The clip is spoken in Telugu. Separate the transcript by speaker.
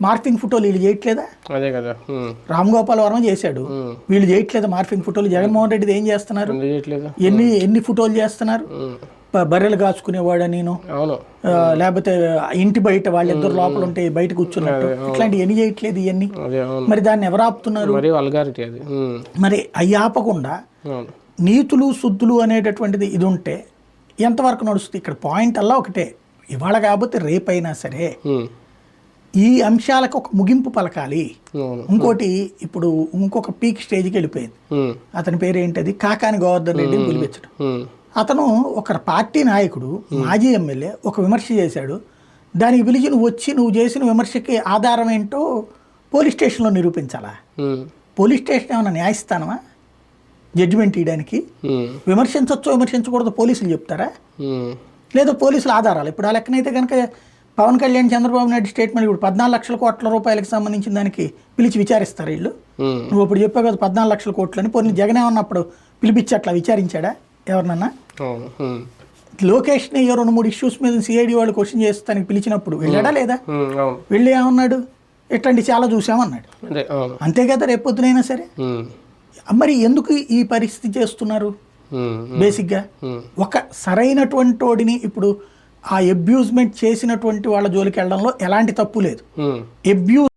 Speaker 1: మార్ఫింగ్ ఫోటోలు వీళ్ళు చేయట్లేదా?
Speaker 2: అదే కదా.
Speaker 1: రామ్ గోపాల్ వర్మ చేశాడు, వీళ్ళు చేయట్లేదా మార్ఫింగ్ ఫోటోలు? జగన్మోహన్ రెడ్డిది ఏం చేస్తున్నారు? ఎన్ని ఫోటోలు చేస్తున్నారు? బర్రెలు కాచుకునేవాడు నేను, లేకపోతే ఇంటి బయట వాళ్ళిద్దరు లోపల ఉంటే బయట కూర్చున్నట్టు, ఇట్లాంటివి ఎన్ని చేయట్లేదు ఇవన్నీ. మరి దాన్ని ఎవరు ఆపుతున్నారు? మరి అవి ఆపకుండా నీతులు శుద్ధులు అనేటటువంటిది ఇది ఉంటే ఎంతవరకు నడుస్తుంది? ఇక్కడ పాయింట్ అలా ఒకటే, ఇవాళ కాకపోతే రేపైనా సరే ఈ అంశాలకు ఒక ముగింపు పలకాలి. ఇంకోటి ఇప్పుడు ఇంకొక పీక్ స్టేజ్కి వెళ్ళిపోయింది. అతని పేరు ఏంటది, కాకాని గోవర్ధన్ రెడ్డిని పిలిపించడం. అతను ఒక పార్టీ నాయకుడు, మాజీ ఎమ్మెల్యే, ఒక విమర్శ చేశాడు. దానికి పిలిచి నువ్వు చేసిన విమర్శకి ఆధారం ఏంటో పోలీస్ స్టేషన్లో నిరూపించాలా? పోలీస్ స్టేషన్ ఏమన్నా న్యాయస్థానమా జడ్జిమెంట్ ఇవ్వడానికి? విమర్శించవచ్చో విమర్శించకూడదు పోలీసులు చెప్తారా? లేదా పోలీసుల ఆధారాలు? ఇప్పుడు ఆ లెక్కనైతే కనుక పవన్ కళ్యాణ్, చంద్రబాబు నాయుడు స్టేట్మెంట్ ఇప్పుడు 14 లక్షల కోట్ల రూపాయలకు సంబంధించిన దానికి పిలిచి విచారిస్తారు వీళ్ళు. నువ్వు ఇప్పుడు చెప్పావు కదా 14 లక్షల కోట్లు అని. పోనీ జగన్ ఏమన్నప్పుడు పిలిపించి అట్లా విచారించాడా ఎవరినన్నా? లోకేష్ని 2-3 ఇష్యూస్ మీద సిఐడి వాళ్ళు క్వశ్చన్ చేస్తానికి పిలిచినప్పుడు వెళ్ళాడా లేదా? వెళ్ళి ఏమన్నాడు, ఇట్లాంటి చాలా చూసామన్నాడు. అంతే కదా రేపొద్దునైనా సరే. మరి ఎందుకు ఈ పరిస్థితి చేస్తున్నారు? బేసిక్గా ఒక సరైనటువంటి వాడిని ఇప్పుడు ఆ అబ్యూజ్మెంట్ చేసినటువంటి వాళ్ళ జోలికి వెళ్ళడంలో ఎలాంటి తప్పు లేదు.